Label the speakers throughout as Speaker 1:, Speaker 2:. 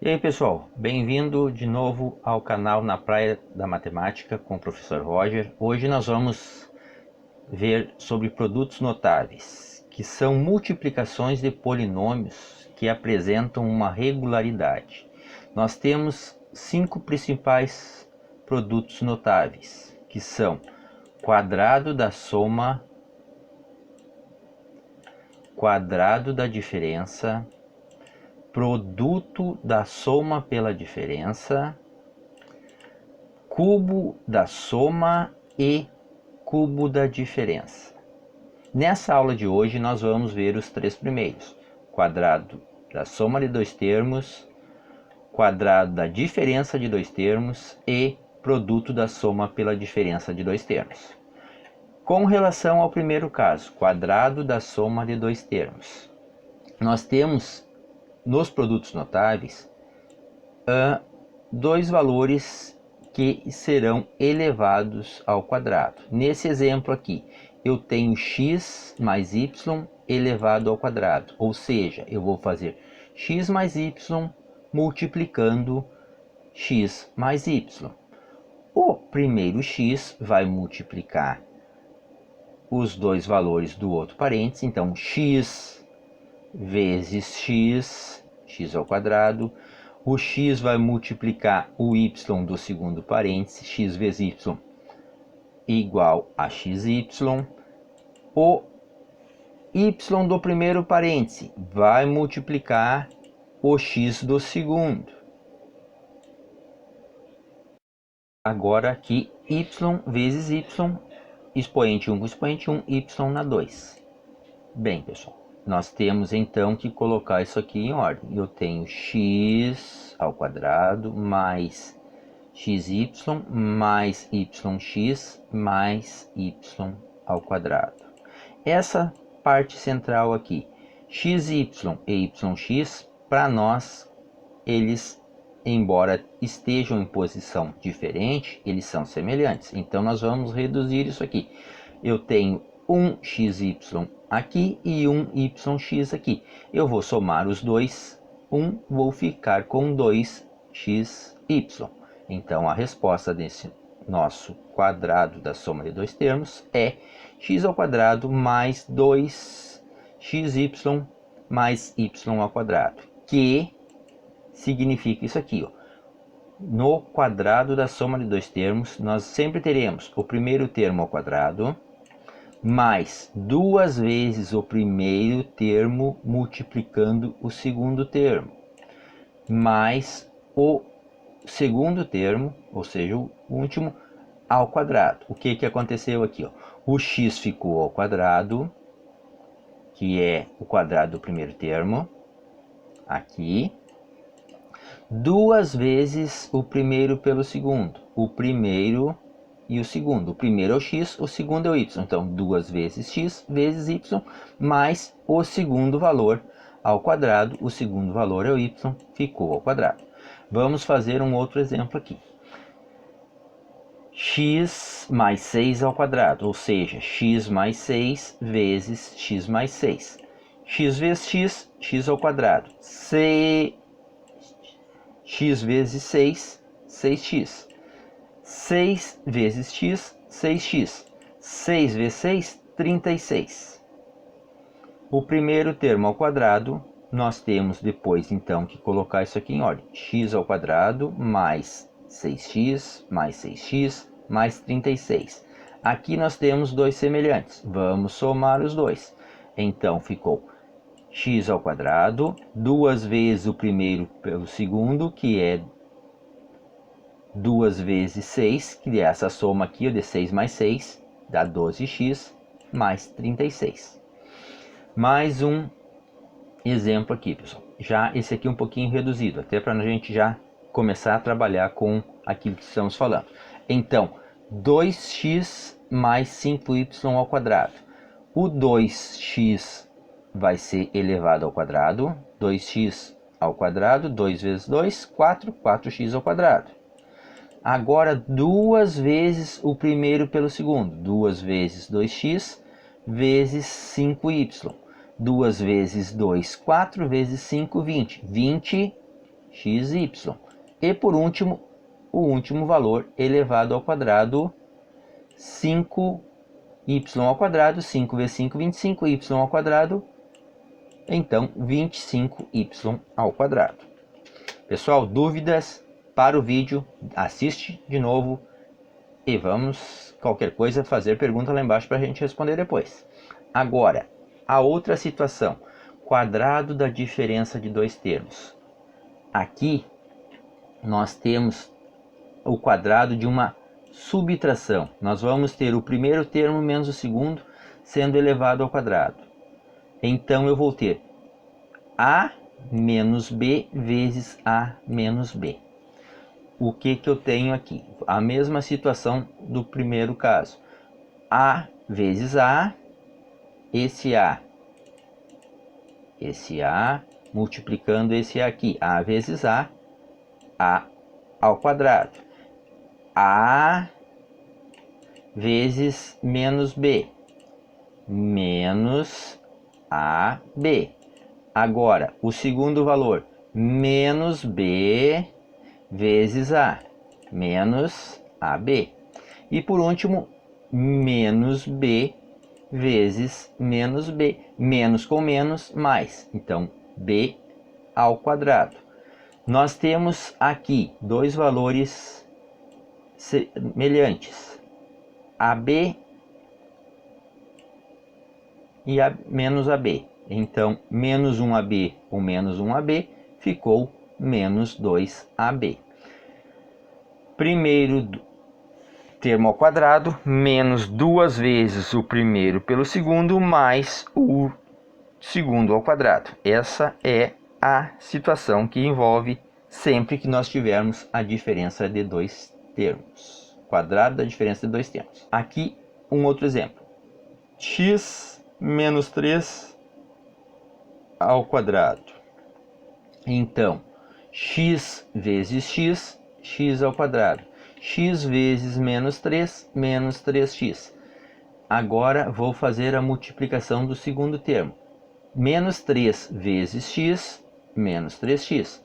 Speaker 1: E aí pessoal, bem-vindo de novo ao canal Na Praia da Matemática com o professor Roger. Hoje nós vamos ver sobre produtos notáveis, que são multiplicações de polinômios que apresentam uma regularidade. Nós temos 5 principais produtos notáveis, que são quadrado da soma, quadrado da diferença, produto da soma pela diferença, cubo da soma e cubo da diferença. Nessa aula de hoje nós vamos ver os três primeiros: quadrado da soma de dois termos, quadrado da diferença de dois termos e produto da soma pela diferença de dois termos. Com relação ao primeiro caso, quadrado da soma de dois termos, nós temos nos produtos notáveis dois valores que serão elevados ao quadrado. Nesse exemplo aqui, eu tenho x mais y elevado ao quadrado, ou seja, eu vou fazer x mais y multiplicando x mais y. O primeiro x vai multiplicar os dois valores do outro parênteses, então x vezes x ao quadrado. O x vai multiplicar o y do segundo parênteses, x vezes y igual a xy. O y do primeiro parêntese vai multiplicar o x do segundo. Agora aqui y vezes y, expoente 1 com expoente 1, y na 2. Bem, pessoal, nós temos então que colocar isso aqui em ordem. Eu tenho x ao quadrado mais xy mais yx mais y ao quadrado. Essa parte central aqui, xy e yx, para nós, eles, embora estejam em posição diferente, eles são semelhantes. Então nós vamos reduzir isso aqui. Eu tenho um xy aqui e um yx aqui. Eu vou somar os dois, vou ficar com 2xy. Então a resposta desse nosso quadrado da soma de dois termos é x ao quadrado mais 2xy mais y ao quadrado, que significa isso aqui, ó. No quadrado da soma de dois termos, nós sempre teremos o primeiro termo ao quadrado mais duas vezes o primeiro termo multiplicando o segundo termo, mais o segundo termo, ou seja, o último, ao quadrado. O que aconteceu aqui? Ó? O x ficou ao quadrado, que é o quadrado do primeiro termo, aqui, duas vezes o primeiro pelo segundo. O primeiro e o segundo. O primeiro é o x, o segundo é o y. Então, duas vezes x vezes y, mais o segundo valor ao quadrado. O segundo valor é o y, ficou ao quadrado. Vamos fazer um outro exemplo aqui. X mais 6 ao quadrado, ou seja, x mais 6 vezes x mais 6. X vezes x, x ao quadrado. X vezes 6, 6x. 6 vezes x, 6x. 6 vezes 6, 36. O primeiro termo ao quadrado, nós temos depois então que colocar isso aqui em ordem. X ao quadrado mais 6x mais 6x mais 36. Aqui nós temos dois semelhantes. Vamos somar os dois. Então ficou x ao quadrado, duas vezes o primeiro pelo segundo, que é 2 vezes 6, que é essa soma aqui, de 6 mais 6, dá 12x mais 36. Mais um exemplo aqui, pessoal. Já esse aqui um pouquinho reduzido, até para a gente já começar a trabalhar com aquilo que estamos falando. Então, 2x mais 5y ao quadrado. O 2x vai ser elevado ao quadrado. 2x ao quadrado, 2 vezes 2, 4, 4x ao quadrado. Agora, duas vezes o primeiro pelo segundo. 2 vezes 2x vezes 5y. 2 vezes 2, 4 vezes 5, 20. 20 xy. E por último, o último valor elevado ao quadrado, 5y ao quadrado, 5 vezes 5, 25, y ao quadrado, então 25y ao quadrado. Pessoal, dúvidas para o vídeo, assiste de novo e vamos, qualquer coisa, fazer pergunta lá embaixo para a gente responder depois. Agora, a outra situação, quadrado da diferença de dois termos. Aqui nós temos o quadrado de uma subtração. Nós vamos ter o primeiro termo menos o segundo sendo elevado ao quadrado. Então eu vou ter a menos b vezes a menos b. O que eu tenho aqui? A mesma situação do primeiro caso. A vezes a, esse a multiplicando esse a aqui, a vezes a ao quadrado. A vezes menos b, menos ab. Agora, o segundo valor, menos b vezes a, menos ab. E por último, menos b vezes menos b, menos com menos, mais. Então, b ao quadrado. Nós temos aqui dois valores semelhantes, AB e menos AB. Então, menos 1AB ou menos 1AB ficou menos 2AB. Primeiro termo ao quadrado, menos duas vezes o primeiro pelo segundo, mais o segundo ao quadrado. Essa é a situação que envolve sempre que nós tivermos a diferença de dois termos. Quadrado da diferença de dois termos. Aqui um outro exemplo. X menos 3 ao quadrado. Então, x vezes x, x ao quadrado. X vezes menos 3, menos 3x. Agora vou fazer a multiplicação do segundo termo. Menos 3 vezes x, menos 3x.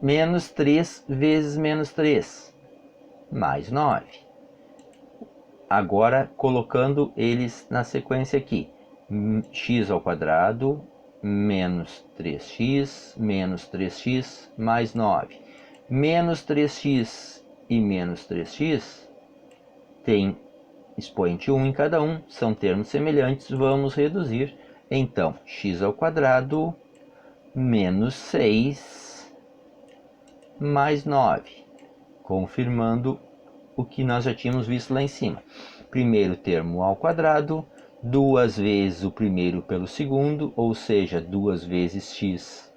Speaker 1: Menos 3 vezes menos 3, mais 9. Agora, colocando eles na sequência aqui. X ao quadrado, menos 3x, menos 3x, mais 9. Menos 3x e menos 3x tem expoente 1 em cada um, são termos semelhantes, vamos reduzir. Então, x ao quadrado menos 6 mais 9, confirmando o que nós já tínhamos visto lá em cima. Primeiro termo ao quadrado, duas vezes o primeiro pelo segundo, ou seja, 2 vezes x,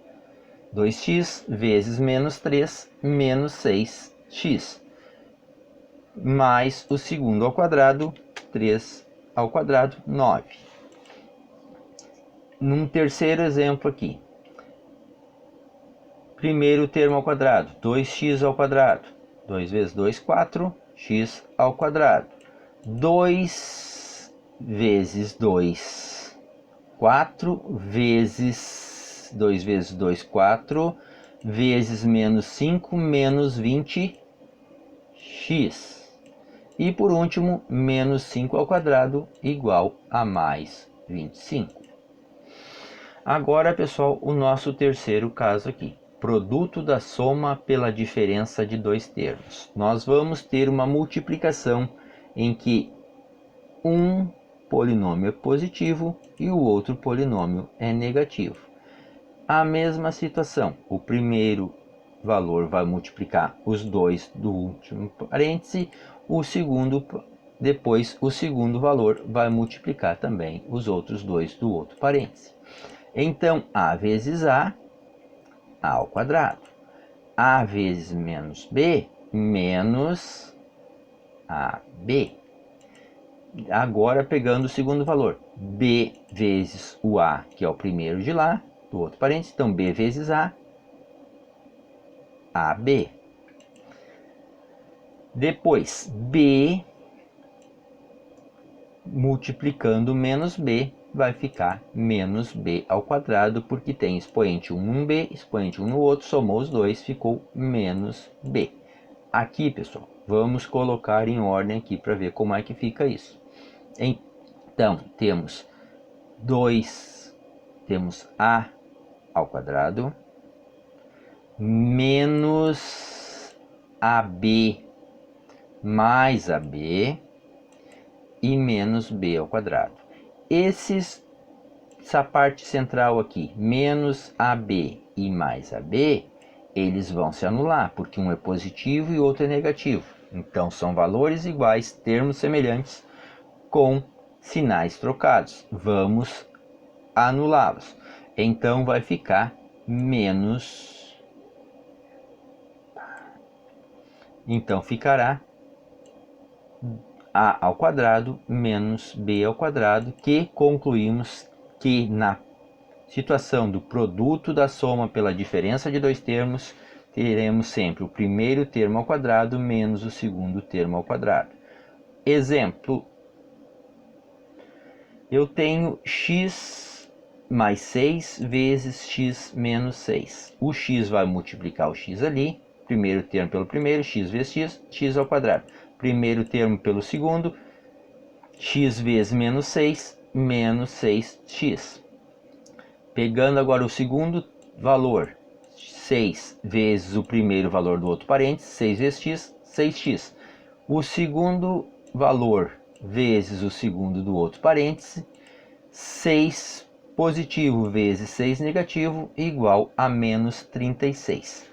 Speaker 1: 2x, vezes menos 3, menos 6x, mais o segundo ao quadrado, 3 ao quadrado, 9. Num terceiro exemplo aqui, primeiro termo ao quadrado, 2x ao quadrado, 2 vezes 2, 4, x ao quadrado. 2 vezes 2, 4, vezes 2 vezes 2, 4, vezes menos 5, menos 20x. E por último, menos 5 ao quadrado igual a mais 25. Agora, pessoal, o nosso terceiro caso aqui. Produto da soma pela diferença de dois termos. Nós vamos ter uma multiplicação em que um polinômio é positivo e o outro polinômio é negativo. A mesma situação, o primeiro valor vai multiplicar os dois do último parêntese, depois o segundo valor vai multiplicar também os outros dois do outro parêntese. Então, a vezes a ao quadrado. A vezes menos b, menos ab. Agora, pegando o segundo valor, b vezes o a, que é o primeiro de lá, do outro parênteses. Então, b vezes a, ab. Depois, b multiplicando menos b, vai ficar menos b ao quadrado, porque tem expoente 1 num b, expoente 1 no outro, somou os dois, ficou menos b. Aqui, pessoal, vamos colocar em ordem aqui para ver como é que fica isso. Então, temos a ao quadrado menos ab mais ab e menos b ao quadrado. Essa parte central aqui, menos AB e mais AB, eles vão se anular, porque um é positivo e o outro é negativo. Então, são valores iguais, termos semelhantes, com sinais trocados. Vamos anulá-los. Então, vai ficar menos... Então, ficará a ao quadrado menos b ao quadrado, que concluímos que na situação do produto da soma pela diferença de dois termos, teremos sempre o primeiro termo ao quadrado menos o segundo termo ao quadrado. Exemplo, eu tenho x mais 6 vezes x menos 6. O x vai multiplicar o x ali, primeiro termo pelo primeiro, x vezes x, x ao quadrado. Primeiro termo pelo segundo, x vezes menos 6, menos 6x. Pegando agora o segundo valor, 6 vezes o primeiro valor do outro parênteses, 6 vezes x, 6x. O segundo valor vezes o segundo do outro parêntese, 6 positivo vezes 6 negativo, igual a menos 36.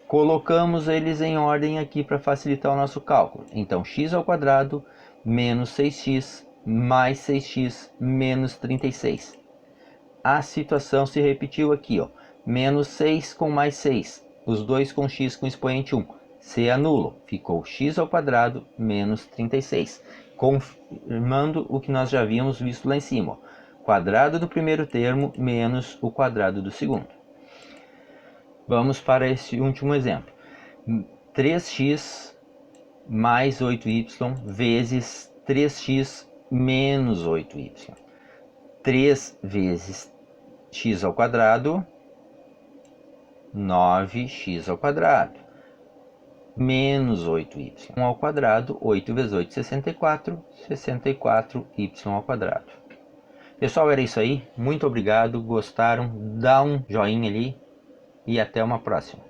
Speaker 1: Colocamos eles em ordem aqui para facilitar o nosso cálculo. Então, x ao quadrado menos 6x mais 6x menos 36. A situação se repetiu aqui, ó. Menos 6 com mais 6. Os dois com x com expoente 1. Se anulam. Ficou x ao quadrado menos 36. Confirmando o que nós já havíamos visto lá em cima, ó. Quadrado do primeiro termo menos o quadrado do segundo. Vamos para esse último exemplo. 3x mais 8y vezes 3x menos 8y. 3 vezes x ao quadrado, 9x ao quadrado, menos 8y ao quadrado, 8 vezes 8, 64, 64y ao quadrado. Pessoal, era isso aí. Muito obrigado. Gostaram? Dá um joinha ali. E até uma próxima.